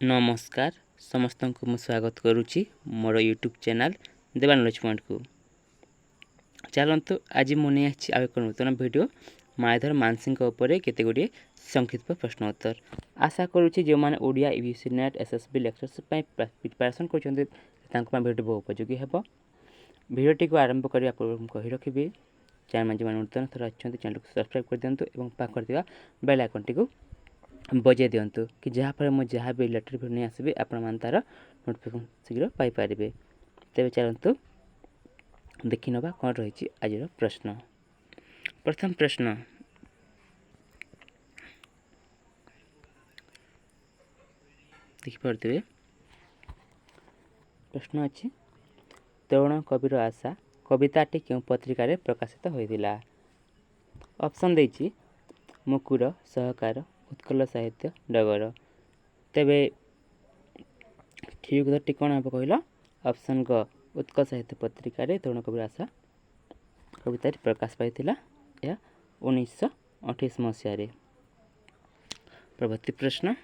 नमस्कार समस्त को मु स्वागत करुच्ची मोर यूट्यूब चैनल देवान लक्ष्मण को। चलतु आज मुझे आए एक नूतन वीडियो मायाधर मानसिंह उपर केते गुड़िए संक्षिप्त प्रश्न उत्तर आशा करुच्ची जो मैंने Odia UC net SSB lectureship preparation कर वीडियो बहुत उपयोगी है। वीडियोटी को आरंभ करने पूर्व कही रखी चैनल में जो नूतन थर अच्छा चैनल को सब्सक्राइब कर दिंतु और पाखर बेल आइकन टी बजाई दिंतु कि जहाँफल मुझे जहाँ भी लेटर भिडियो नहीं आसबि आपण तार नोटिफिकेशन शीघ्र पाइपर। तेरे चलतु देखि नवा कौन रही आज प्रश्न। प्रथम प्रश्न देखिपे प्रश्न अच्छी तरुण कविर आशा कविताटी क्यों पत्रिकार प्रकाशित होता। ऑप्शन देछि मुकुर सहकार उत्कल साहित्य डगर। तेबे ठीक उत्तर कौन हम कहल ऑप्शन ग उत्कल साहित्य पत्रिकार तरुण कविर आशा कविता प्रकाश पाई 1928 मसीह। परवर्ती प्रश्न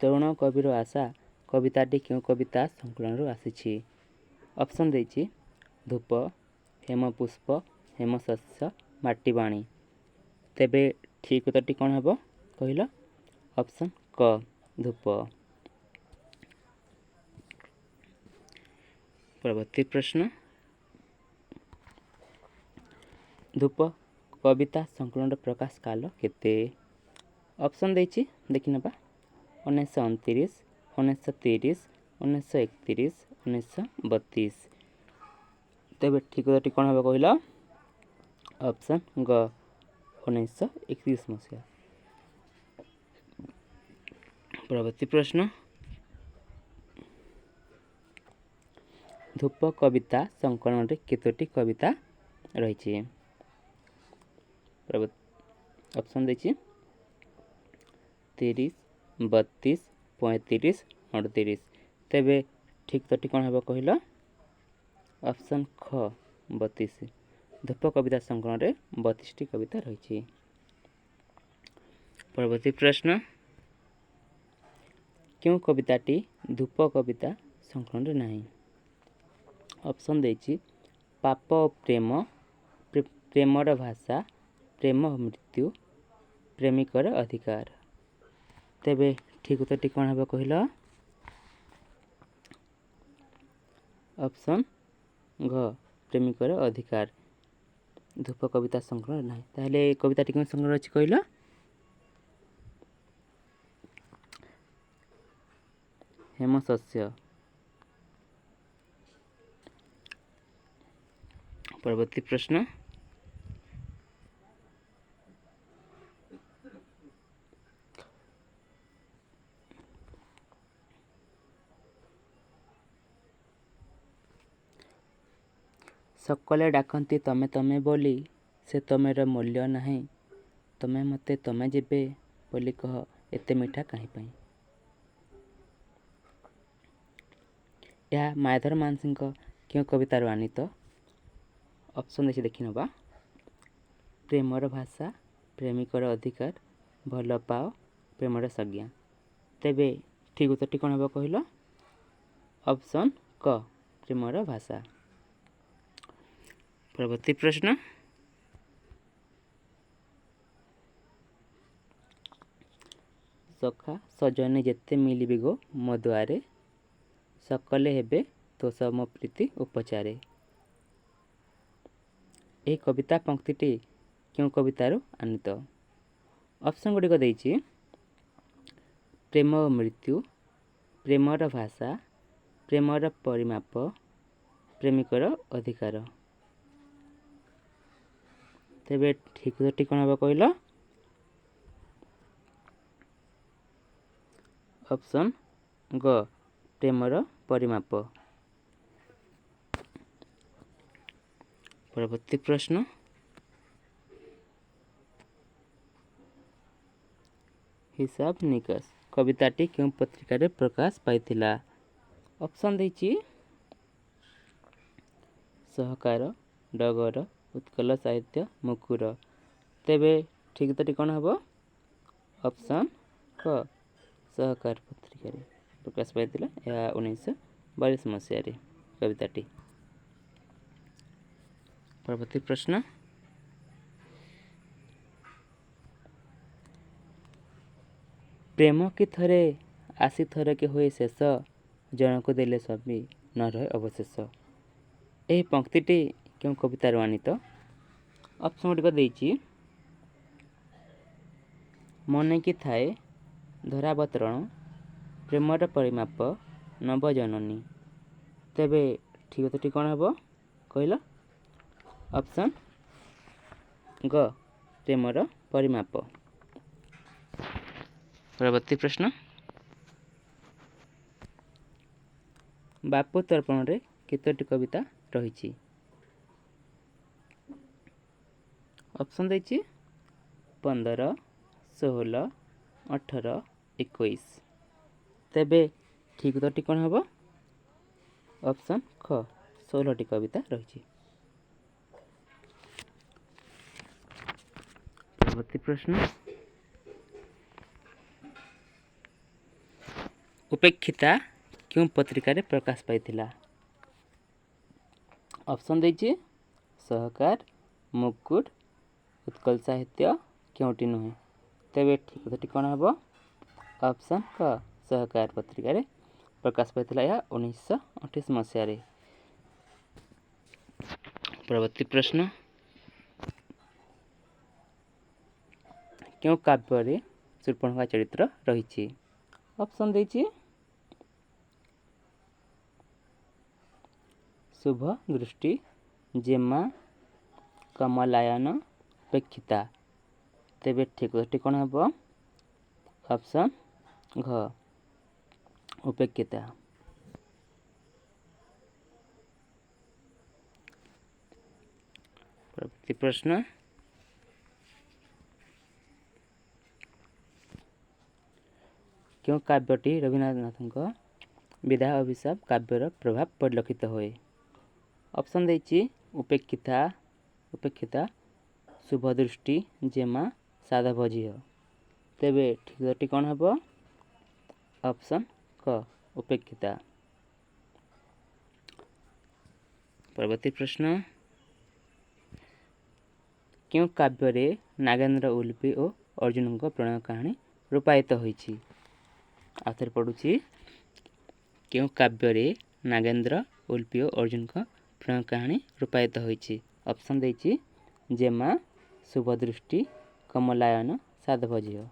तरुण कविर आशा कविताटी क्यों कविता संकलन आसी। ऑप्शन देछि धूप हेमपुष्प हेमशस्य माटीबाणी। तेबे ठीक उत्तर कौन हम कहल ऑप्शन क धूप। परवर्ती प्रश्न धूप कविता संकलन प्रकाश काल केते। ऑप्शन देछि देखि नबा 1929 1930 1931 1932। तेबे ठीक उत्तर कौन हम कहल ऑप्शन ग 1931 मसीहा। परवर्ती प्रश्न धूप कविता संकलन केतोटी कविता रही। ऑप्शन देखिए 30 32 35 38। तेबे ठीक तो कौन हम कहल ऑप्शन ख 32। धूप कविता संकलन 32 कविता रही। परवर्ती प्रश्न क्यों कविताटी धूप कविता संकलन नहीं। ऑप्शन देछि पाप प्रेम प्रेमर भाषा प्रेम मृत्यु प्रेमिकर अधिकार। तेबे ठीक उत्तर कौन हम कहल ऑप्शन घ प्रेमिकर अधिकार धूप कविता संकलन नहीं। ताहले कविताटी क्यों संकलन अच्छी कहल हेमशस्य। परवर्ती प्रश्न सकले डाकती तमे तमे बोली से तमेर मूल्य नहीं तमे मते तमे जेबे बोली कह एते मीठा कहीं पाई। यह मायाधर मानसिंह क्यों कवितार आनीत। ऑप्शन देखि नबा प्रेमर भाषा प्रेमिकर अधिकार भल पाओ प्रेमर संज्ञा। तेबे ठीक उत्तर कौन हम कहल ऑप्शन क प्रेमर भाषा। परवर्ती प्रश्न सखा सजने जेते मिलिबि गो मो द्वारे सकले हेबे तो सम प्रीति उपचारे। यह कविता पंक्तिटी क्यों कवितार आनीत। ऑप्शन गुड़िक देछि प्रेम मृत्यु प्रेमर भाषा प्रेमर परिमाप प्रेमिकर अधिकार। तेबे ठीक उत्तर कौन हम कहल ऑप्शन ग प्रेमर परिमाप। परवर्ती प्रश्न हिसाब निकास कविताटी क्यों पत्रिकार प्रकाश पाई। ऑप्शन देछि सहकार डगर उत्कल साहित्य मुकुर। तेबे ठीक उत्तर कौन हम ऑप्शन क सहकार पत्रिका प्रकाश पाइथिला या 1942 मसीह कविताटी। परवर्ती प्रश्न प्रेम की थरे आसी थरके हुए शेष जनक देले सभी न रहे अवशेष। यह पंक्तिटी क्यों कवितार आनीत? ऑप्शन गुड़िक देइछि मने कि थाए धरावतरण प्रेमर परिमाप नवजननी। तेबे ठीक उत्तरटी कौन हम कहल? ऑप्शन ग प्रेमर परिमाप। परवर्ती प्रश्न बापू तर्पण रे केतोटी कविता रही? ऑप्शन देछि 15, 16, 18, 21। तेबे ठीक उत्तरटी कौन हम? ऑप्शन ख 16टी कविता रही। परवर्ती प्रश्न उपेक्षिता क्यों पत्रिकार प्रकाश पाइथिला? ऑप्शन देछि सहकार, मुकुट, उत्कल साहित्य क्योंटी नुहे। तेबे ठीक उत्तरटी कौन हम? ऑप्शन क सहकार पत्रिकार प्रकाश पाइथिला या 1928 मसीह। परवर्ती प्रश्न क्यों काव्य शूर्पणखा चरित्र रही? ऑप्शन देछि शुभ दृष्टि, जेमा, कमलायन, उपेक्षिता। तेबे ठीक उत्तरटी कौन हम? ऑप्शन घ उपेक्षिता। परवर्ती प्रश्न क्यों काव्यटी रवीन्द्रनाथ विदाय अभिशाप काव्यर प्रभाव परिलक्षित हुए? ऑप्शन देछि उपेक्षिता, शुभदृष्टि, जेमा, साधव झील। तेबे ठीक उत्तरटी कौन हम? ऑप्शन क उपेक्षिता। परवर्ती प्रश्न क्यों काव्य नागेन्द्र उल्फी और अर्जुन प्रणय कहानी रूपायित होइछि? आथर पढ़ुछि क्यों काव्य नागेन्द्र उल्फी और अर्जुन प्रणय कहानी रूपायित होइछि? ऑप्शन देछि जेमा, शुभदृष्टि, कमलायन, साधव झील।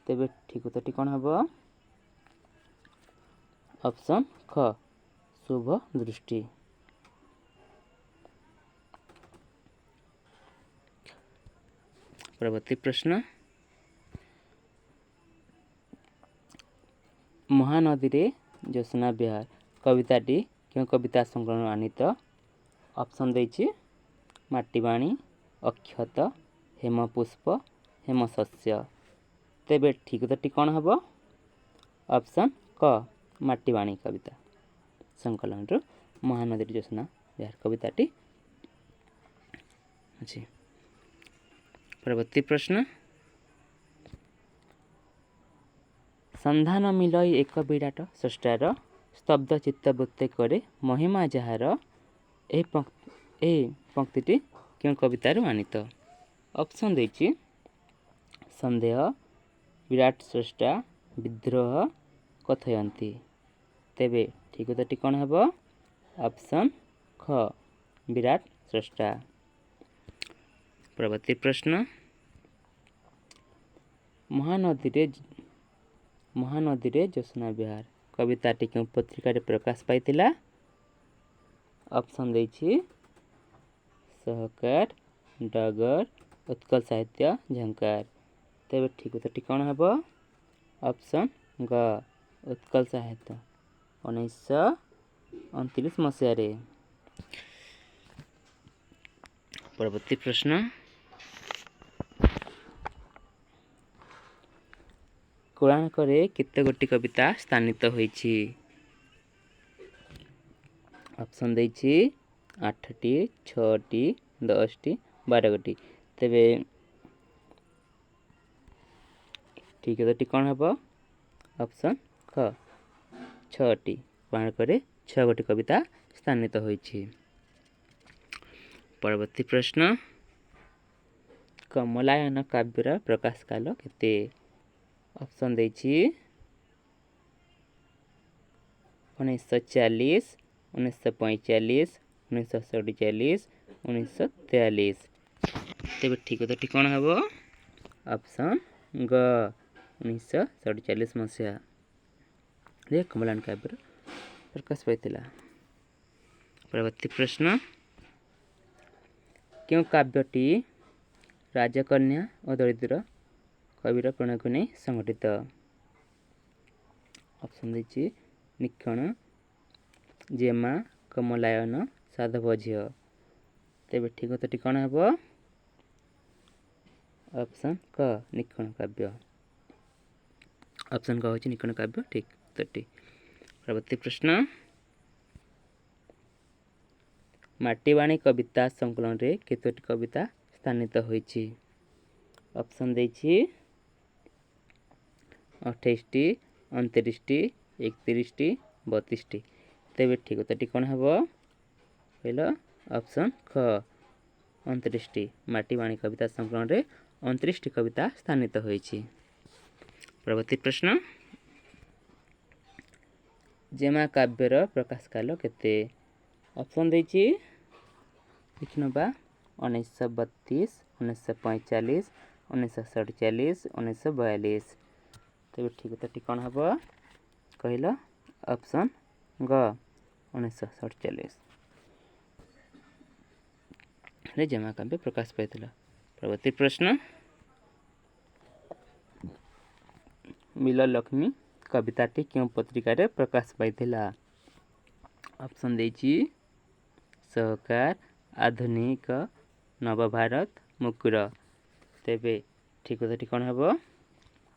तेबे ठीक उत्तरटी कौन हम? ऑप्शन ख शुभ दृष्टि। परवर्ती प्रश्न महानदी रे ज्योत्स्ना विहार कविताटी क्यों कविता संकलन आनीत? ऑप्शन देछि माटीबाणी, अक्षत, हेमपुष्प, हेमशस्य। तेबे ठीक उत्तरटी कौन हम? ऑप्शन क माटीबाणी कविता संकलन महानदी रे ज्योत्स्ना विहार कविताटी अछि। परवर्ती प्रश्न संधान मिलई एक विराट स्रष्टार स्तब्ध चित्तवृत्ति करे महिमा जार पंक्तिटी क्यों कवितार आनीत? ऑप्शन देछि संदेह, विराट स्रष्टा, विद्रोह कथयंती। तेबे ठीक उत्तरटी कौन हम? ऑप्शन ख विराट स्रष्टा। परवर्ती प्रश्न महानदी रे ज्योत्स्ना विहार कविताटी क्यों पत्रिका प्रकाश पाइथिला? ऑप्शन देछि सहकार, डगर, उत्कल साहित्य, झंकार। तेबे ठीक उत्तरटी कौन हम? ऑप्शन ग उत्कल साहित्य 1929 मसीह। परवर्ती प्रश्न कोणार्करे केते गोटी कविता स्थानित होइछि? ऑप्शन देछि 8टी, 6टी, 10टी, 12 गोटी। तेबे ଠିକ୍ ଉତ୍ତରଟି କ'ଣ ହେବ? ଅପସନ୍ ଖ 6ଟି। କୋଣାର୍କରେ 6 ଗୋଟି କବିତା ସ୍ଥାନିତ ହୋଇଛି। ପରବର୍ତ୍ତୀ ପ୍ରଶ୍ନ, କମଲାୟନ କାବ୍ୟର ପ୍ରକାଶ କାଳ କେତେ? ଅପସନ୍ ଦେଇଛି 1940, 1945, 1947, 1943। ତେବେ ଠିକ୍ ଉତ୍ତରଟି କ'ଣ ହେବ? ଅପସନ୍ ଗ 1947 ମସିହାରେ କମଲାୟନ କାବ୍ୟର ପ୍ରକାଶ ପାଇଥିଲା। ପରବର୍ତ୍ତୀ ପ୍ରଶ୍ନ, କେଉଁ କାବ୍ୟଟି ରାଜକନ୍ୟା ଓ ଦରିଦ୍ର କବିର ପ୍ରେରଣାକୁ ନେଇ ସଂଗଠିତ? ଅପସନ୍ ଦେଇଛି ନିକ୍ଷଣ, ଜେମା, କମଲାୟନ, ସାଧବ ଝିଅ। ତେବେ ଠିକ୍ ଉତ୍ତରଟି କ'ଣ ହେବ? ଅପସନ୍ କ ନିକ୍ଷଣ କାବ୍ୟ। ଅପସନ୍ କ ହେଉଛି ନିକ୍ଷଣ କାବ୍ୟ ଠିକ୍ ଉତ୍ତରଟି। ପରବର୍ତ୍ତୀ ପ୍ରଶ୍ନ, ମାଟିବାଣୀ କବିତା ସଂକଳନରେ କେତୋଟି କବିତା ସ୍ଥାନିତ ହୋଇଛି? ଅପସନ୍ ଦେଇଛି 28ଟି, 29ଟି, 31ଟି, 32ଟି। ତେବେ ଠିକ୍ ଉତ୍ତରଟି କ'ଣ ହେବ କହିଲ? ଅପସନ୍ ଖ 29ଟି। ମାଟିବାଣୀ କବିତା ସଂକଳନରେ 29ଟି କବିତା ସ୍ଥାନିତ ହୋଇଛି। ପରବର୍ତ୍ତୀ ପ୍ରଶ୍ନ, ଜେମା କାବ୍ୟର ପ୍ରକାଶ କାଳ କେତେ? ଅପସନ୍ ଦେଇଛି ଦେଖିନେବା 1932, 1945, 1947, 1942। ତେବେ ଠିକ୍ ଉତ୍ତରଟି କ'ଣ ହେବ କହିଲ? ଅପସନ୍ ଗ 1947ରେ ଜେମା କାବ୍ୟ ପ୍ରକାଶ ପାଇଥିଲା। ପରବର୍ତ୍ତୀ ପ୍ରଶ୍ନ, ମିଲଲକ୍ଷ୍ମୀ କବିତାଟି କେଉଁ ପତ୍ରିକାରେ ପ୍ରକାଶ ପାଇଥିଲା? ଅପସନ୍ ଦେଇଛି ସହକାର, ଆଧୁନିକ, ନବଭାରତ, ମୁକୁର। ତେବେ ଠିକ୍ ଉତ୍ତରଟି କ'ଣ ହେବ?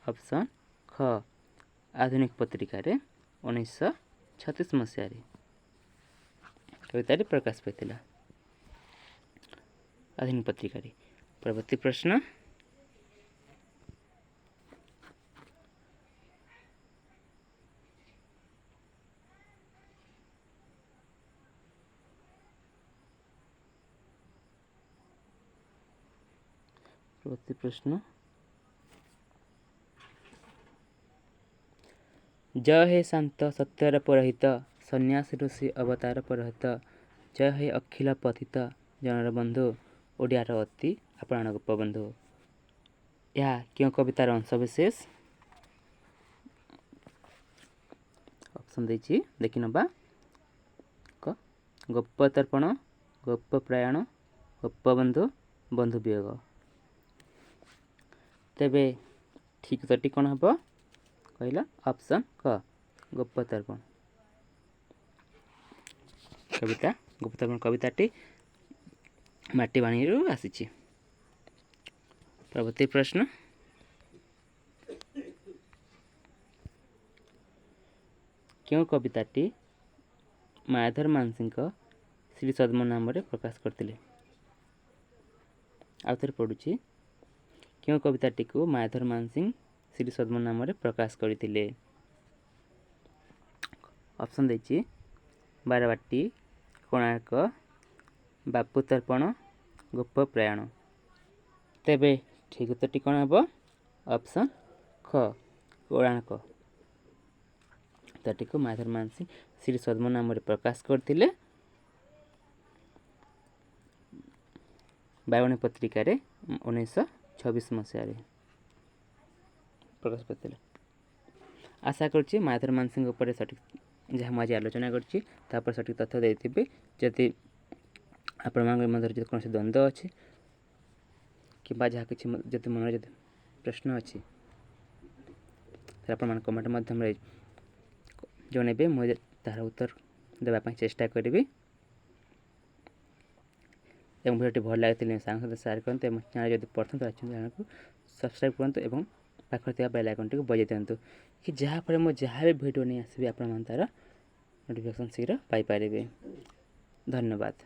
ଅପସନ୍ ଖ ଆଧୁନିକ ପତ୍ରିକାରେ 1936 ମସିହାରେ କବିତାଟି ପ୍ରକାଶ ପାଇଥିଲା ଆଧୁନିକ ପତ୍ରିକାରେ। ପରବର୍ତ୍ତୀ ପ୍ରଶ୍ନ, ଜୟ ହେ ଶାନ୍ତ ସତ୍ୟର ପରହିତ, ସନ୍ନ୍ୟାସୀ ଋଷି ଅବତାର ପରହିତ, ଜୟ ହେ ଅଖିଳ ପଥିତ ଜନର ବନ୍ଧୁ, ଓଡ଼ିଆର ଅତି ଆପଣାର ଗୋପବନ୍ଧୁ। ଏହା କେଉଁ କବିତାର ଅଂଶବିଶେଷ? ଅପସନ୍ ଦେଇଛି ଦେଖିନେବା ଗୋପତର୍ପଣ, ଗୋପପ୍ରାୟଣ, ଗୋପବନ୍ଧୁ, ବନ୍ଧୁ ବିୟୋଗ। ତେବେ ଠିକ୍ ଉତ୍ତରଟି କ'ଣ ହେବ କହିଲ? ଅପସନ୍ କ ଗୋପତର୍ପଣ କବିତା। ଗୋପତର୍ପଣ କବିତାଟି ମାଟିବାଣୀରୁ ଆସିଛି। ପରବର୍ତ୍ତୀ ପ୍ରଶ୍ନ, କେଉଁ କବିତାଟି ମାୟାଧର ମାନସିଂହ ଶ୍ରୀ ସଦ୍ମ ନାମରେ ପ୍ରକାଶ କରିଥିଲେ? ଆଉ ଥରେ ପଢ଼ୁଛି, କେଉଁ କବିତାଟିକୁ ମାୟାଧର ମାନସିଂହ ଶ୍ରୀ ସଦ୍ମ ନାମରେ ପ୍ରକାଶ କରିଥିଲେ? ଅପସନ୍ ଦେଇଛି ବାରବାଟୀ, କୋଣାର୍କ, ବାପୁତର୍ପଣ, ଗୋପପ୍ରାୟଣ। ତେବେ ଠିକ୍ ଉତ୍ତରଟି କ'ଣ ହେବ? ଅପସନ୍ ଖ କୋଣାର୍କ କବିତାଟିକୁ ମାୟାଧର ମାନସିଂହ ଶ୍ରୀ ସଦ୍ମ ନାମରେ ପ୍ରକାଶ କରିଥିଲେ ବାରବାଣୀ ପତ୍ରିକାରେ 1926 ମସିହାରେ ପ୍ରକାଶ ପାଇଥିଲା। ଆଶା କରୁଛି ମାୟାଧର ମାନସିଂହ ଉପରେ ସଠିକ୍ ଯାହା ମୁଁ ଆଜି ଆଲୋଚନା କରିଛି ତା ଉପରେ ସଠିକ୍ ତଥ୍ୟ ଦେଇଥିବେ। ଯଦି ଆପଣମାନଙ୍କ ମଧ୍ୟରେ ଯଦି କୌଣସି ଦ୍ୱନ୍ଦ୍ୱ ଅଛି କିମ୍ବା ଯାହା କିଛି ଯଦି ମନରେ ଯଦି ପ୍ରଶ୍ନ ଅଛି ତାହେଲେ ଆପଣମାନେ କମେଣ୍ଟ ମାଧ୍ୟମରେ ଜଣାଇବେ, ମୁଁ ତାହାର ଉତ୍ତର ଦେବା ପାଇଁ ଚେଷ୍ଟା କରିବି। ଏବଂ ଭିଡ଼ିଓଟି ଭଲ ଲାଗିଥିଲେ ସାଙ୍ଗ ସହିତ ସେୟାର କରନ୍ତୁ ଏବଂ ଚ୍ୟାନେଲ୍ ଯଦି ପ୍ରଥମ ଥର ଅଛନ୍ତି ଚ୍ୟାନେଲକୁ ସବସ୍କ୍ରାଇବ୍ କରନ୍ତୁ ଏବଂ ପାଖରେ ଥିବା ବେଲ୍ ଆଇକନ୍ଟିକୁ ବଜାଇ ଦିଅନ୍ତୁ କି ଯାହାଫଳରେ ମୁଁ ଯାହା ବି ଭିଡ଼ିଓ ନେଇ ଆସିବି ଆପଣମାନେ ତା'ର ନୋଟିଫିକେସନ୍ ଶୀଘ୍ର ପାଇପାରିବେ। ଧନ୍ୟବାଦ।